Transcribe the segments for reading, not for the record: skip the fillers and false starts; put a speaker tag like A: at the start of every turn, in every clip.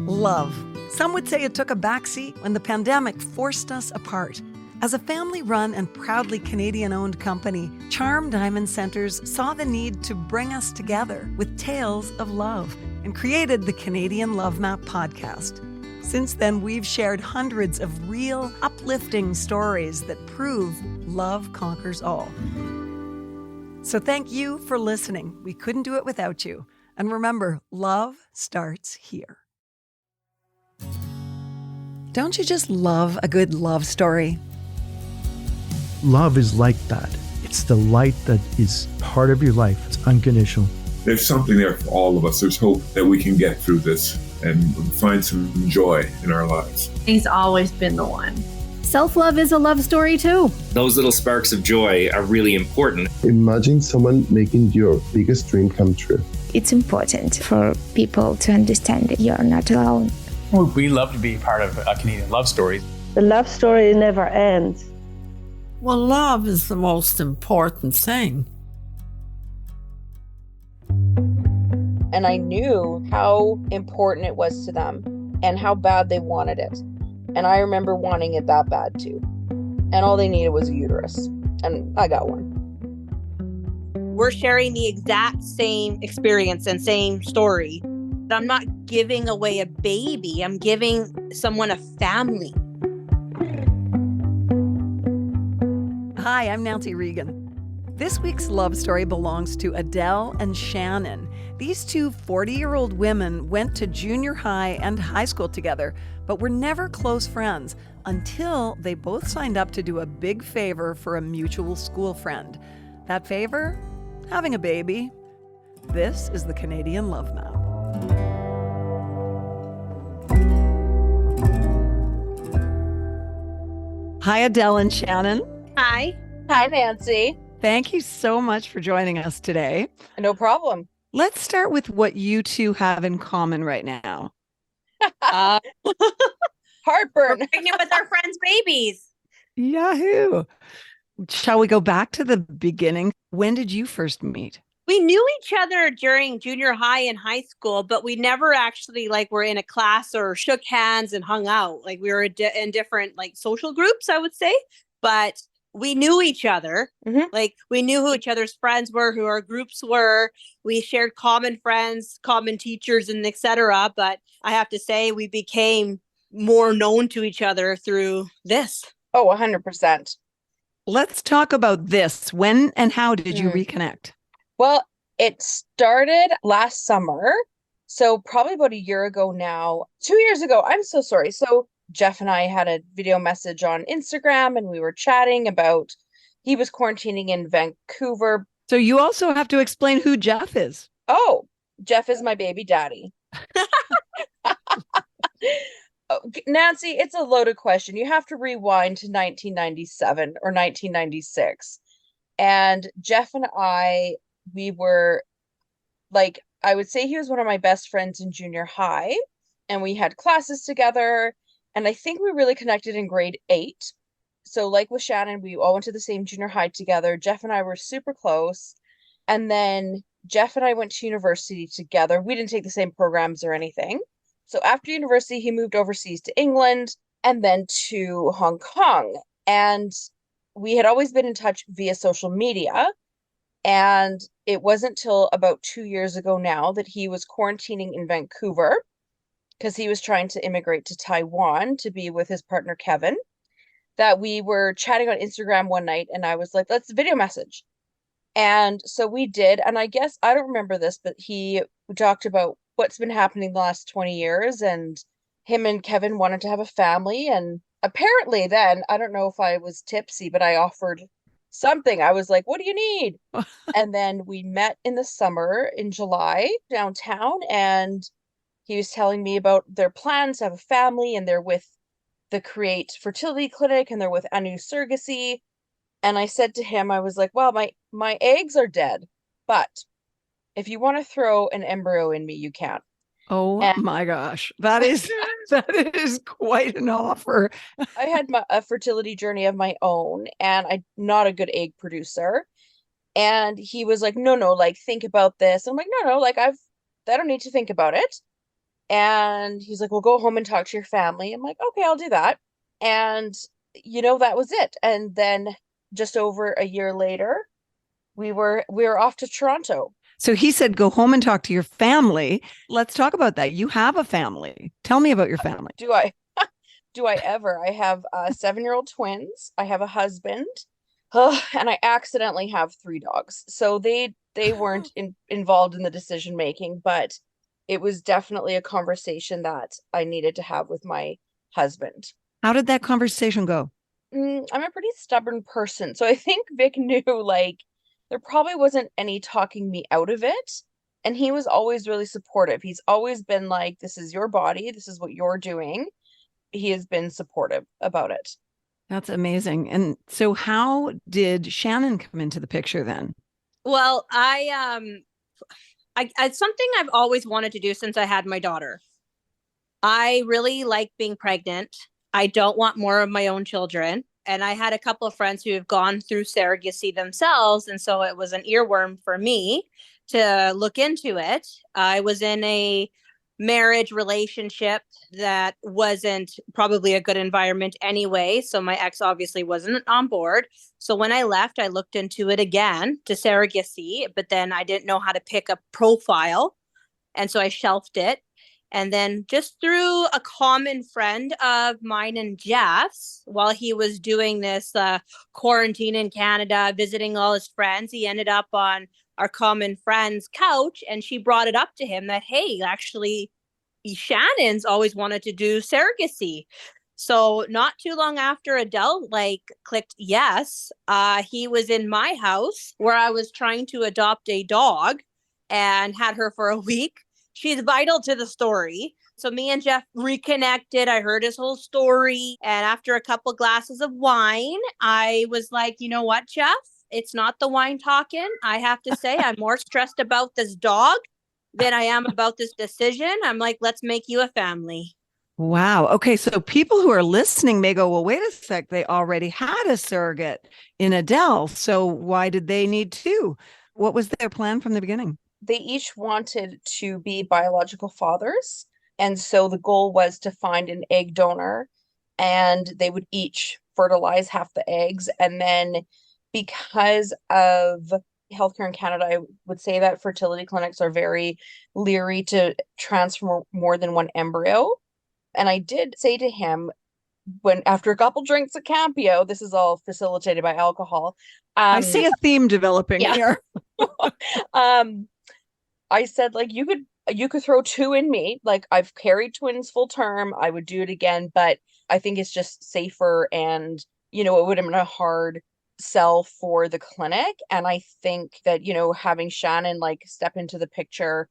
A: Love. Some would say it took a backseat when the pandemic forced us apart. As a family-run and proudly Canadian-owned company, Charm Diamond Centers saw the need to bring us together with tales of love and created the Canadian Love Map podcast. Since then, we've shared hundreds of real, uplifting stories that prove love conquers all. So thank you for listening. We couldn't do it without you. And remember, love starts here. Don't you just love a good love story?
B: Love is like that. It's the light that is part of your life. It's unconditional.
C: There's something there for all of us. There's hope that we can get through this and find some joy in our lives.
D: He's always been the one.
E: Self-love is a love story too.
F: Those little sparks of joy are really important.
G: Imagine someone making your biggest dream come true.
H: It's important for people to understand that you're not alone.
I: We love to be part of a Canadian love story.
J: The love story never ends.
K: Well, love is the most important thing.
L: And I knew how important it was to them and how bad they wanted it. And I remember wanting it that bad too. And all they needed was a uterus. And I got one.
M: We're sharing the exact same experience and same story. I'm not giving away a baby. I'm giving someone a family.
A: Hi, I'm Nancy Regan. This week's love story belongs to Adelle and Shanyn. These two 40-year-old women went to junior high and high school together, but were never close friends until they both signed up to do a big favor for a mutual school friend. That favor? Having a baby. This is the Canadian Love Map. Hi, Adelle and Shanyn.
M: Hi.
L: Hi, Nancy.
A: Thank you so much for joining us today.
L: No problem.
A: Let's start with what you two have in common right now.
L: Heartburn.
M: We're pregnant with our friends' babies.
A: Yahoo! Shall we go back to the beginning? When did you first meet?
M: We knew each other during junior high and high school, but we never actually were in a class or shook hands and hung out. We were in different social groups, I would say, but we knew each other.
L: Mm-hmm.
M: We knew who each other's friends were, who our groups were. We shared common friends, common teachers, and etc. But I have to say we became more known to each other through this.
L: Oh, 100%.
A: Let's talk about this. When and how did you reconnect?
L: Well, it started last summer. So probably about a year ago now, 2 years ago. I'm so sorry. So Jeff and I had a video message on Instagram and we were chatting about, he was quarantining in Vancouver.
A: So you also have to explain who Jeff is.
L: Oh, Jeff is my baby daddy. Nancy, it's a loaded question. You have to rewind to 1997 or 1996. And Jeff and I, we were I would say he was one of my best friends in junior high, and we had classes together. And I think we really connected in grade 8. So like with Shanyn, we all went to the same junior high together. Jeff and I were super close. And then Jeff and I went to university together. We didn't take the same programs or anything. So after university, he moved overseas to England and then to Hong Kong. And we had always been in touch via social media. And it wasn't till about 2 years ago now that he was quarantining in Vancouver because he was trying to immigrate to Taiwan to be with his partner, Kevin, that we were chatting on Instagram one night. And I was like, let's video message. And so we did. And I guess, I don't remember this, but he talked about what's been happening the last 20 years. And him and Kevin wanted to have a family. And apparently then, I don't know if I was tipsy, but I offered something. I was like, what do you need? And then we met in the summer in July downtown. And he was telling me about their plans to have a family. And they're with the Create Fertility Clinic and they're with Anu Surrogacy. And I said to him, I was like, well, my eggs are dead, but if you want to throw an embryo in me, you can.
A: Oh my gosh. That is quite an offer.
L: I had a fertility journey of my own and I'm not a good egg producer. And he was like, no, think about this. I'm like, no, I don't need to think about it. And he's like, well, go home and talk to your family. I'm like, okay, I'll do that. And, that was it. And then just over a year later, we were off to Toronto.
A: So he said, go home and talk to your family. Let's talk about that. You have a family. Tell me about your family.
L: Do I? Do I ever? I have 7-year-old twins. I have a husband. And I accidentally have 3 dogs. So they weren't involved in the decision making, but it was definitely a conversation that I needed to have with my husband.
A: How did that conversation go?
L: I'm a pretty stubborn person. So I think Vic knew like there probably wasn't any talking me out of it. And he was always really supportive. He's always been like, this is your body. This is what you're doing. He has been supportive about it.
A: That's amazing. And so how did Shanyn come into the picture then?
M: Well, it's something I've always wanted to do since I had my daughter. I really like being pregnant. I don't want more of my own children. And I had a couple of friends who have gone through surrogacy themselves. And so it was an earworm for me to look into it. I was in a marriage relationship that wasn't probably a good environment anyway. So my ex obviously wasn't on board. So when I left, I looked into it again to surrogacy, but then I didn't know how to pick a profile. And so I shelved it. And then just through a common friend of mine and Jeff's, while he was doing this quarantine in Canada, visiting all his friends, he ended up on our common friend's couch, and she brought it up to him that, hey, actually, Shannon's always wanted to do surrogacy. So not too long after Adele clicked yes, he was in my house where I was trying to adopt a dog and had her for a week. She's vital to the story. So me and Jeff reconnected. I heard his whole story. And after a couple glasses of wine, I was like, you know what, Jeff? It's not the wine talking. I have to say, I'm more stressed about this dog than I am about this decision. I'm like, let's make you a family.
A: Wow. Okay. So people who are listening may go, well, wait a sec. They already had a surrogate in Adele. So why did they need 2? What was their plan from the beginning?
L: They each wanted to be biological fathers. And so the goal was to find an egg donor, and they would each fertilize half the eggs. And then because of healthcare in Canada, I would say that fertility clinics are very leery to transfer more than one embryo. And I did say to him, when after a couple drinks of Campio, this is all facilitated by alcohol.
A: I see a theme developing here.
L: I said, like, you could throw 2 in me. Like, I've carried twins full term. I would do it again, but I think it's just safer, and it would have been a hard sell for the clinic. And I think that, having Shannon step into the picture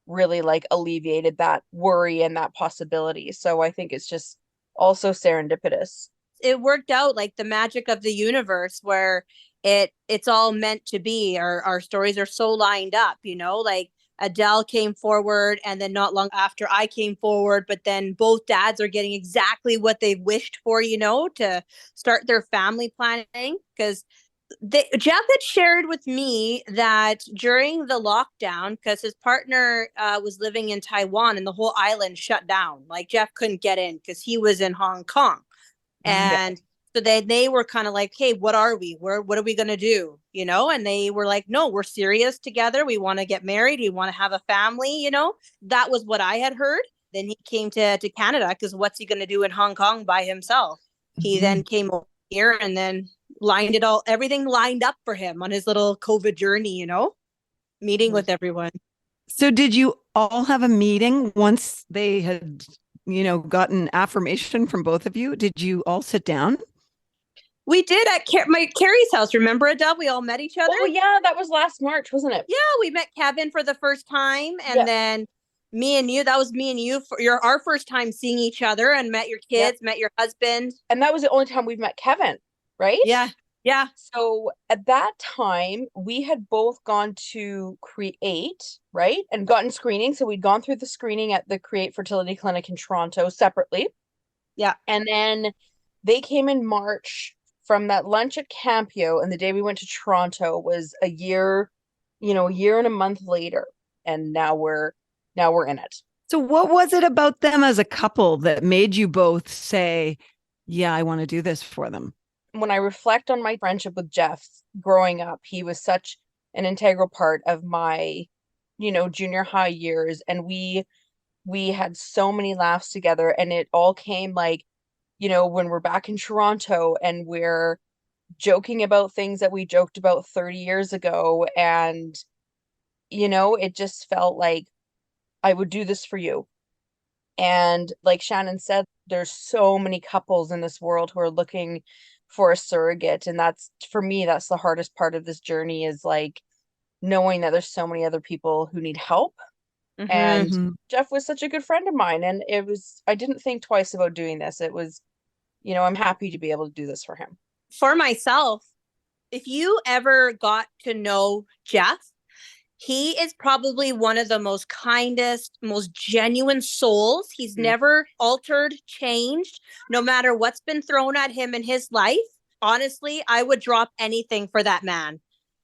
L: really alleviated that worry and that possibility. So I think it's just also serendipitous.
M: It worked out like the magic of the universe, where it's all meant to be. Our stories are so lined up, like Adele came forward, and then not long after I came forward, but then both dads are getting exactly what they've wished for, to start their family planning. Because Jeff had shared with me that during the lockdown, because his partner was living in Taiwan and the whole island shut down, like Jeff couldn't get in because he was in Hong Kong. And so they were kind of like, hey, what are we? What are we going to do? And they were like, no, we're serious together. We want to get married. We want to have a family. That was what I had heard. Then he came to Canada, because what's he going to do in Hong Kong by himself? He then came over here and then everything lined up for him on his little COVID journey, meeting with everyone.
A: So did you all have a meeting once they had, gotten affirmation from both of you? Did you all sit down?
M: We did at Carrie's house. Remember, Adele? We all met each other.
L: Oh, yeah. That was last March, wasn't it?
M: Yeah. We met Kevin for the first time. And then me and you, that was me and you for our first time seeing each other, and met your kids, met your husband.
L: And that was the only time we've met Kevin, right?
M: Yeah. Yeah.
L: So at that time, we had both gone to Create, right? And gotten screening. So we'd gone through the screening at the Create Fertility Clinic in Toronto separately.
M: Yeah.
L: And then they came in March from that lunch at Campio. And the day we went to Toronto was a year and a month later. And now we're in it.
A: So what was it about them as a couple that made you both say, yeah, I want to do this for them?
L: When I reflect on my friendship with Jeff growing up, he was such an integral part of my, junior high years. And we had so many laughs together, and it all came like, when we're back in Toronto and we're joking about things that we joked about 30 years ago. And, it just felt like I would do this for you. And like Shannon said, there's so many couples in this world who are looking for a surrogate. And that's, for me, that's the hardest part of this journey, is like knowing that there's so many other people who need help. And Jeff was such a good friend of mine. And I didn't think twice about doing this. It was, I'm happy to be able to do this for him.
M: For myself, if you ever got to know Jeff, he is probably one of the most kindest, most genuine souls. He's never altered, changed, no matter what's been thrown at him in his life. Honestly, I would drop anything for that man.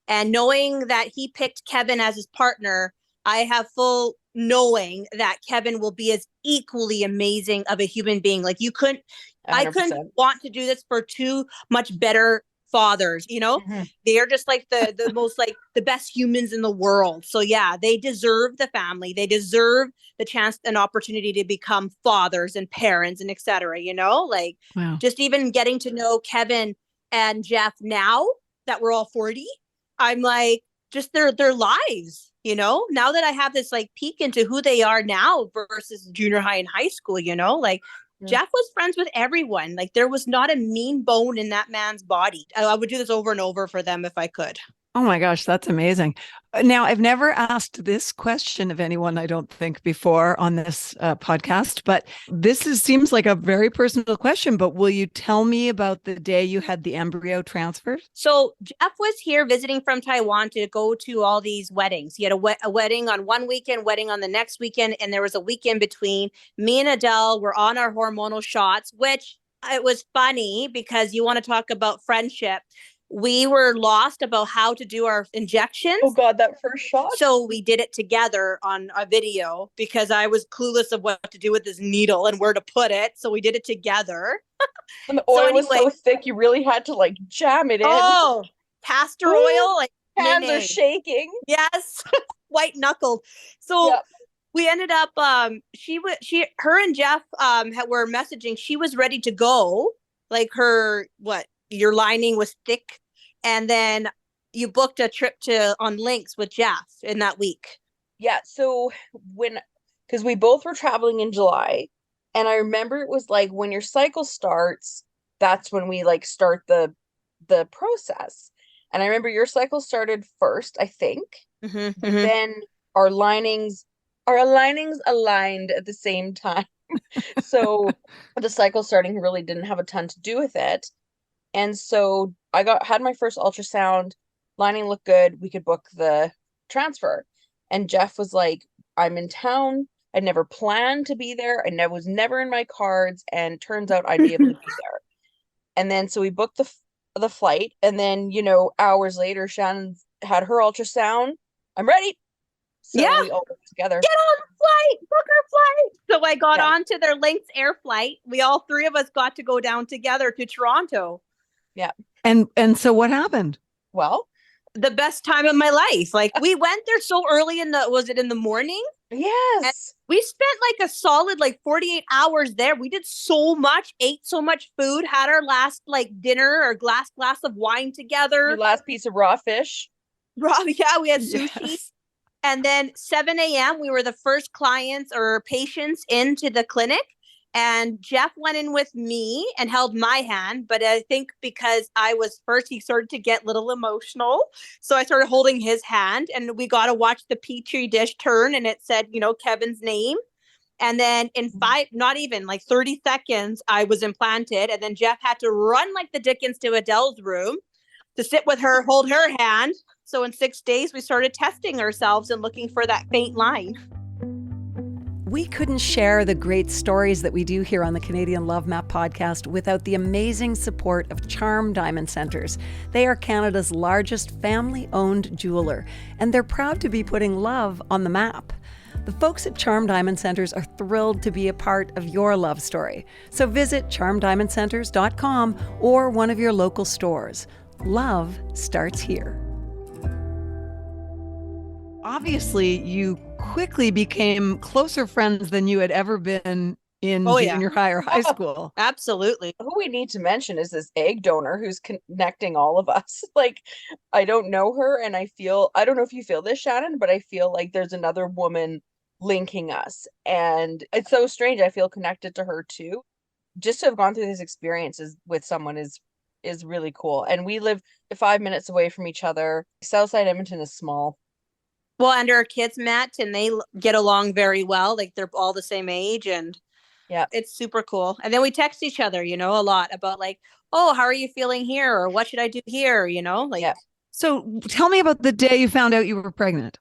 M: And knowing that he picked Kevin as his partner, I have full knowing that Kevin will be as equally amazing of a human being. Like I couldn't want to do this for two much better fathers, They're just like the most like the best humans in the world. So yeah, they deserve the family. They deserve the chance and opportunity to become fathers and parents and etc. Like just even getting to know Kevin and Jeff now that we're all 40, I'm like, just their lives, now that I have this like peek into who they are now versus junior high and high school, like Jeff was friends with everyone. Like there was not a mean bone in that man's body. I would do this over and over for them if I could.
A: Oh my gosh, that's amazing. Now, I've never asked this question of anyone, I don't think, before on this podcast, but seems like a very personal question, but will you tell me about the day you had the embryo transferred?
M: So Jeff was here visiting from Taiwan to go to all these weddings. He had a wedding on one weekend, wedding on the next weekend, and there was a weekend between. Me and Adele were on our hormonal shots, which it was funny because you want to talk about friendship. We were lost about how to do our injections.
L: Oh God, that first shot.
M: So we did it together on a video because I was clueless of what to do with this needle and where to put it. So we did it together.
L: And the oil was so thick, you really had to like jam it in.
M: Oh, castor oil. Like
L: hands are shaking.
M: Yes. White knuckled. So we ended up, her and Jeff were messaging. She was ready to go. Like your lining was thick, and then you booked a trip on Lynx with Jeff in that week.
L: Yeah, so because we both were traveling in July, and I remember it was like when your cycle starts, that's when we like start the process. And I remember your cycle started first, I think. Then our linings aligned at the same time. So the cycle starting really didn't have a ton to do with it. And so I had my first ultrasound, lining looked good. We could book the transfer. And Jeff was like, I'm in town. I never planned to be there. I was never in my cards. And turns out I'd be able to be there. And then so we booked the flight. And then, hours later, Shannon had her ultrasound. I'm ready. So we all went together.
M: Get on the flight, book our flight. So I got onto their Lynx air flight. We all three of us got to go down together to Toronto.
L: Yeah.
A: And so what happened?
L: Well,
M: the best time of my life. Like we went there so early was it in the morning?
L: Yes.
M: And we spent like a solid 48 hours there. We did so much, ate so much food, had our last dinner or glass of wine together.
L: Your last piece of raw fish.
M: We had sushi. Yes. And then 7 a.m. we were the first clients or patients into the clinic. And Jeff went in with me and held my hand. But I think because I was first, he started to get a little emotional. So I started holding his hand and we got to watch the Petri dish turn. And it said, Kevin's name. And then in 30 seconds, I was implanted. And then Jeff had to run like the Dickens to Adele's room to sit with her, hold her hand. So in 6 days, we started testing ourselves and looking for that faint line.
A: We couldn't share the great stories that we do here on the Canadian Love Map podcast without the amazing support of Charm Diamond Centers. They are Canada's largest family-owned jeweler, and they're proud to be putting love on the map. The folks at Charm Diamond Centers are thrilled to be a part of your love story. So visit charmdiamondcenters.com or one of your local stores. Love starts here. Obviously, you quickly became closer friends than you had ever been in junior high or high school.
M: Absolutely.
L: Who we need to mention is this egg donor who's connecting all of us. Like, I don't know her, and I don't know if you feel this, Shannon, but I feel like there's another woman linking us. And it's so strange. I feel connected to her too. Just to have gone through these experiences with someone is really cool. And we live 5 minutes away from each other. Southside Edmonton is small.
M: Well, and our kids met and they get along very well. Like, they're all the same age, and
L: yeah,
M: it's super cool. And then we text each other, a lot about like, oh, how are you feeling here? Or what should I do here?
A: So tell me about the day you found out you were pregnant.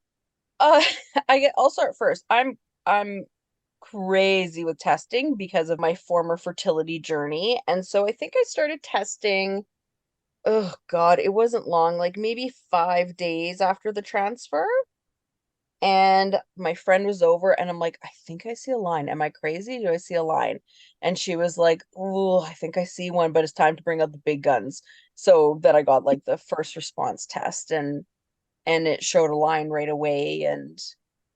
L: I'll start first. I'm crazy with testing because of my former fertility journey. And so I think I started testing, oh God, it wasn't long, like maybe 5 days after the transfer. And my friend was over and I'm like, I think I see a line. Am I crazy? Do I see a line? And she was like, oh, I think I see one, but it's time to bring out the big guns. So that I got like the first response test and it showed a line right away. And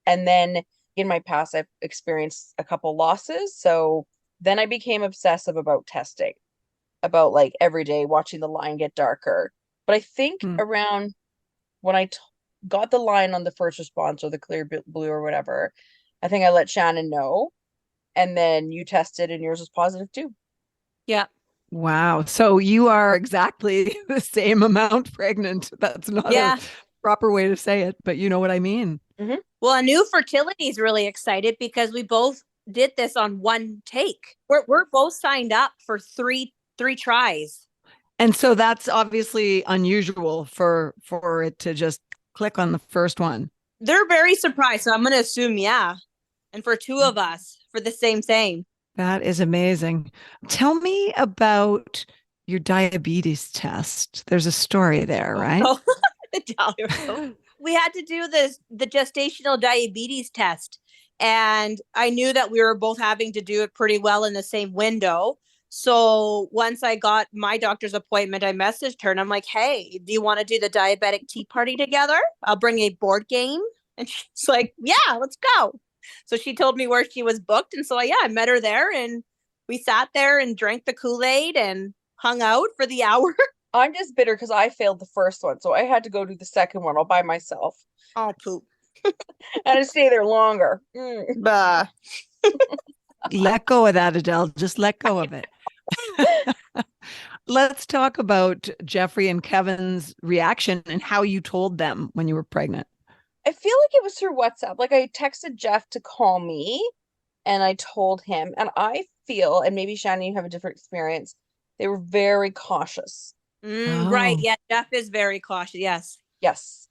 L: then in my past, I've experienced a couple losses. So then I became obsessive about testing, about like every day watching the line get darker. But I think around when I got the line on the first response or the clear blue or whatever, I think I let Shannon know. And then you tested and yours was positive too.
M: Yeah.
A: Wow. So you are exactly the same amount pregnant. That's not a proper way to say it, but you know what I mean.
L: Mm-hmm.
M: Well, New Fertility is really excited because we both did this on one take. We're both signed up for three tries.
A: And so that's obviously unusual for it to just click on the first one.
M: They're very surprised. So I'm going to assume, yeah. And for two of us for the same thing.
A: That is amazing. Tell me about your diabetes test. There's a story there, right?
M: Oh, we had to do the gestational diabetes test. And I knew that we were both having to do it pretty well in the same window. So once I got my doctor's appointment, I messaged her and I'm like, hey, do you want to do the diabetic tea party together? I'll bring a board game. And she's like, yeah, let's go. So she told me where she was booked. And so, I met her there and we sat there and drank the Kool-Aid and hung out for the hour.
L: I'm just bitter because I failed the first one. So I had to go do the second one all by myself.
M: Oh, poop.
L: And stay there longer.
M: Bah.
A: Let go of that, Adele. Just let go of it. Let's talk about Jeffrey and Kevin's reaction and how you told them when you were pregnant.
L: I feel like it was through WhatsApp. Like, I texted Jeff to call me and I told him, and I feel, and maybe Shannon, you have a different experience, they were very cautious.
M: Right. Yeah. Jeff is very cautious. Yes.
L: Yes.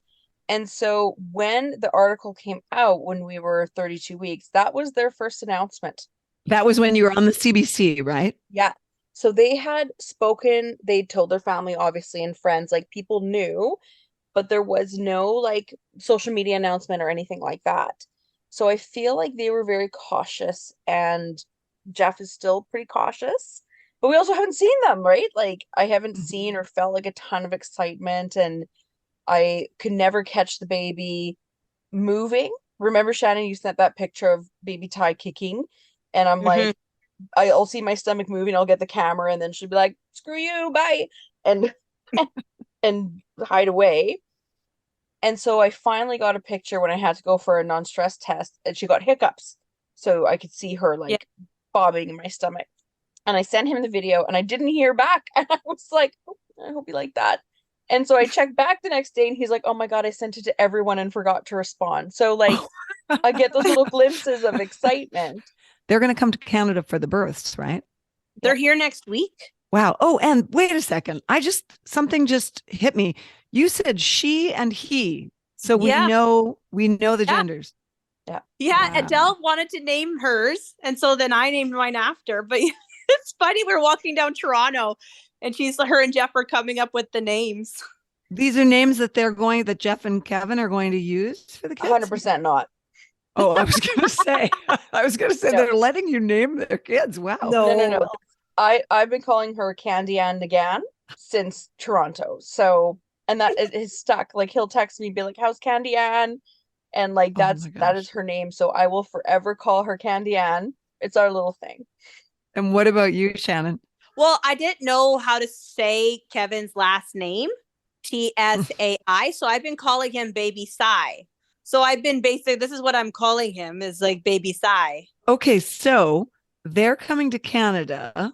L: And so when the article came out, when we were 32 weeks, that was their first announcement.
A: That was when you were on the CBC, right?
L: Yeah. So they had spoken, they told their family, obviously, and friends, like people knew, but there was no like social media announcement or anything like that. So I feel like they were very cautious, and Jeff is still pretty cautious, but we also haven't seen them, right? Like, I haven't seen or felt like a ton of excitement, and I could never catch the baby moving. Remember, Shannon, you sent that picture of baby Ty kicking, and I'm like, I'll see my stomach moving, I'll get the camera, and then she'll be like, screw you, bye, and and hide away. And so I finally got a picture when I had to go for a non-stress test, and she got hiccups. So I could see her like bobbing in my stomach. And I sent him the video and I didn't hear back. And I was like, oh, I hope you like that. And so I checked back the next day and he's like, oh my God, I sent it to everyone and forgot to respond. So like, I get those little glimpses of excitement.
A: They're going to come to Canada for the births, right?
M: They're here next week.
A: Wow. Oh, and wait a second. Something just hit me. You said she and he. So we know the genders.
L: Yeah.
M: Yeah. Wow. Adele wanted to name hers. And so then I named mine after. But it's funny. We're walking down Toronto and her and Jeff are coming up with the names.
A: These are names that Jeff and Kevin are going to use for the kids?
L: 100% not.
A: Oh, I was gonna say
L: No.
A: they're letting you name their kids. Wow.
L: No. I've been calling her Candy Ann again since Toronto. So, and that it is stuck. Like he'll text me, be like, "How's Candy Ann?" And like
A: Oh my
L: that is
A: gosh.
L: her name. So I will forever call her Candy Ann. It's our little thing.
A: And what about you, Shannon?
M: Well, I didn't know how to say Kevin's last name, Tsai. So I've been calling him Baby Sai. So I've been this is what I'm calling him, is like Baby Sai.
A: Okay, so they're coming to Canada.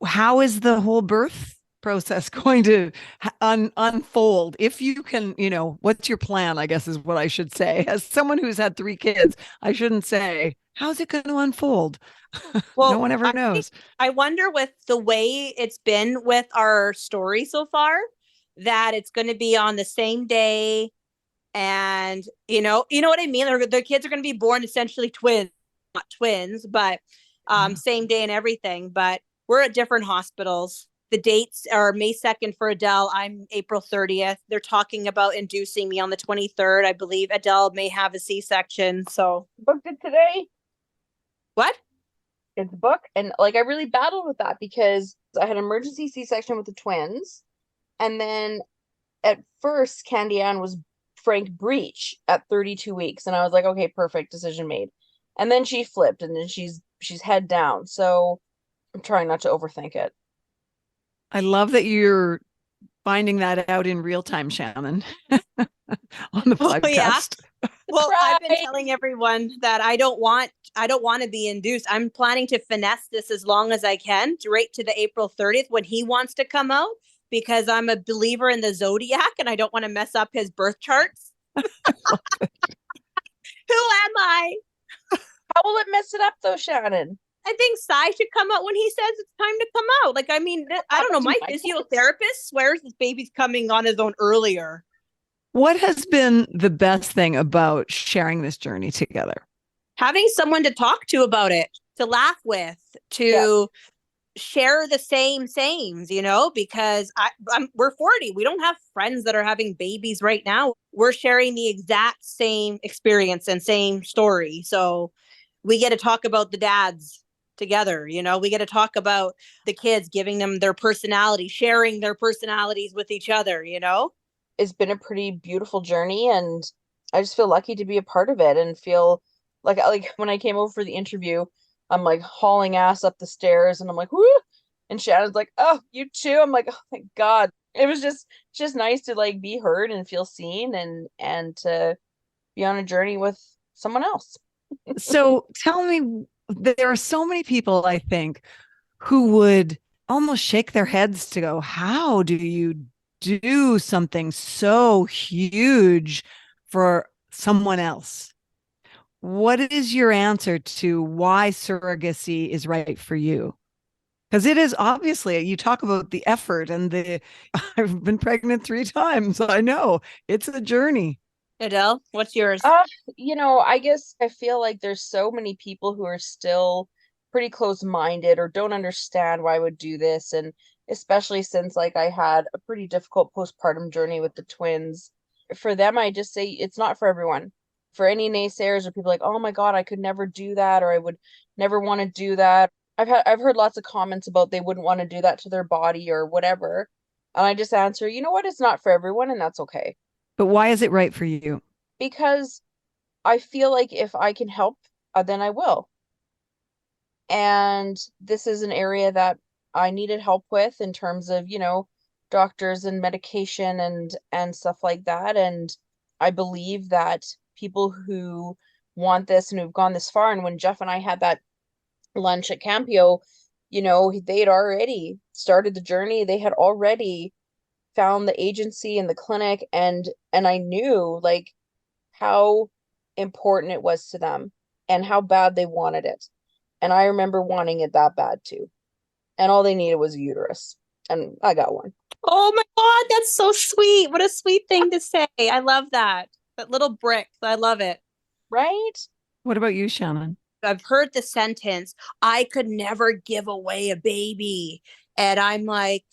A: How is the whole birth process going to unfold? If you can, what's your plan? I guess is what I should say. As someone who's had 3 kids, I shouldn't say, how's it going to unfold?
M: Well,
A: no one ever knows.
M: I wonder, with the way it's been with our story so far, that it's going to be on the same day. And, you know what I mean? Their kids are going to be born essentially twins, not twins, but same day and everything. But we're at different hospitals. The dates are May 2nd for Adele. I'm April 30th. They're talking about inducing me on the 23rd. I believe Adele may have a C-section. So
L: Booked it today.
M: What?
L: It's booked. And like I really battled with that because I had an emergency C-section with the twins. And then at first Candy Ann was Frank Breach at 32 weeks. And I was like, okay, perfect, decision made. And then she flipped and then she's head down. So I'm trying not to overthink it.
A: I love that you're finding that out in real time, Shannon, on the podcast.
M: Yeah. Well, I've been telling everyone that I don't want to be induced. I'm planning to finesse this as long as I can, right to the April 30th when he wants to come out, because I'm a believer in the zodiac and I don't want to mess up his birth charts. Who am I?
L: How will it mess it up though, Shannon?
M: I think Sai should come out when he says it's time to come out. Like, I mean, I don't know. My physiotherapist swears this baby's coming on his own earlier.
A: What has been the best thing about sharing this journey together?
M: Having someone to talk to about it, to laugh with, to share the sames, because we're 40. We don't have friends that are having babies right now. We're sharing the exact same experience and same story. So we get to talk about the dads together. We get to talk about the kids, giving them their personality, sharing their personalities with each other.
L: It's been a pretty beautiful journey, and I just feel lucky to be a part of it and feel like when I came over for the interview, I'm like hauling ass up the stairs and I'm like, whoo, and Shannon's like, oh, you too. I'm like, oh thank God. It was just nice to like be heard and feel seen and to be on a journey with someone else.
A: So tell me, there are so many people, I think, who would almost shake their heads to go, how do you do something so huge for someone else? What is your answer to why surrogacy is right for you? Because it is, obviously, you talk about the effort and I've been pregnant 3 times. I know it's a journey.
M: Adele, what's yours?
L: I guess I feel like there's so many people who are still pretty close-minded or don't understand why I would do this. And especially since like I had a pretty difficult postpartum journey with the twins. For them, I just say it's not for everyone. For any naysayers or people like, oh my God, I could never do that, or I would never want to do that. I've heard lots of comments about they wouldn't want to do that to their body or whatever. And I just answer, you know what? It's not for everyone, and that's okay.
A: But why is it right for you?
L: Because I feel like if I can help, then I will. And this is an area that I needed help with in terms of, doctors and medication and stuff like that. And I believe that people who want this and who've gone this far, and when Jeff and I had that lunch at Campio, they had already started the journey. They had already found the agency and the clinic, and I knew like how important it was to them and how bad they wanted it. And I remember wanting it that bad too. And all they needed was a uterus. And I got one.
M: Oh my God, that's so sweet. What a sweet thing to say. I love that. That little brick. I love it.
L: Right?
A: What about you, Shannon?
M: I've heard the sentence, I could never give away a baby. And I'm like,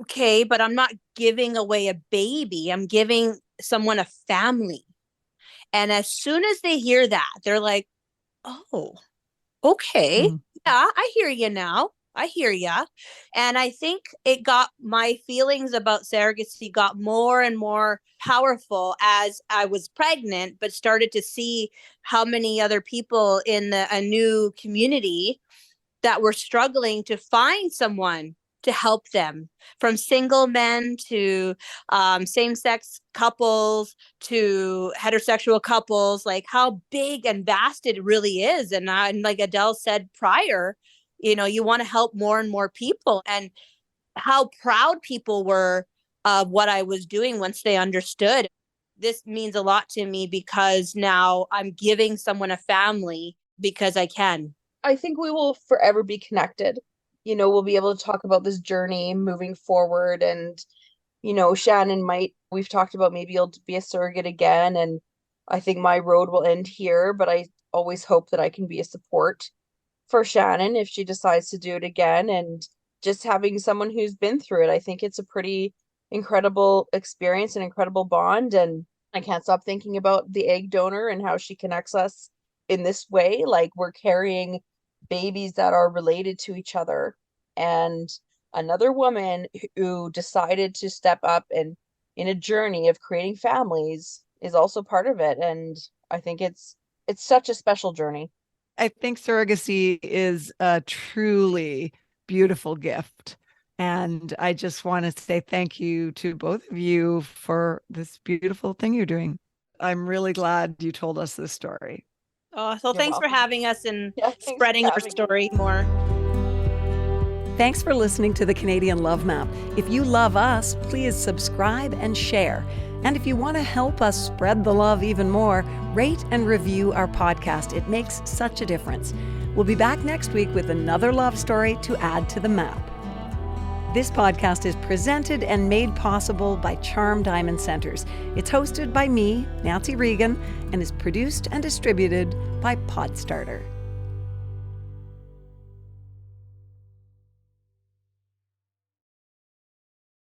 M: okay, but I'm not giving away a baby. I'm giving someone a family. And as soon as they hear that, they're like, oh, okay. Yeah, I hear you now. I hear ya. And I think my feelings about surrogacy got more and more powerful as I was pregnant, but started to see how many other people in a new community that were struggling to find someone to help them, from single men to same-sex couples to heterosexual couples, like how big and vast it really is. And like Adelle said prior, you want to help more and more people, and how proud people were of what I was doing once they understood. This means a lot to me because now I'm giving someone a family because I can.
L: I think we will forever be connected. We'll be able to talk about this journey moving forward. And, Shanyn we've talked about maybe you'll be a surrogate again. And I think my road will end here, but I always hope that I can be a support for Shanyn if she decides to do it again. And just having someone who's been through it, I think it's a pretty incredible experience, an incredible bond. And I can't stop thinking about the egg donor and how she connects us in this way. Like, we're carrying babies that are related to each other, and another woman who decided to step up and in a journey of creating families is also part of it. And I think it's such a special journey.
A: I think surrogacy is a truly beautiful gift. And I just want to say thank you to both of you for this beautiful thing you're doing. I'm really glad you told us this story.
M: Oh, so thanks for having us and spreading our story more.
A: Thanks for listening to the Canadian Love Map. If you love us, please subscribe and share. And if you want to help us spread the love even more, rate and review our podcast. It makes such a difference. We'll be back next week with another love story to add to the map. This podcast is presented and made possible by Charm Diamond Centers. It's hosted by me, Nancy Regan, and is produced and distributed by Podstarter.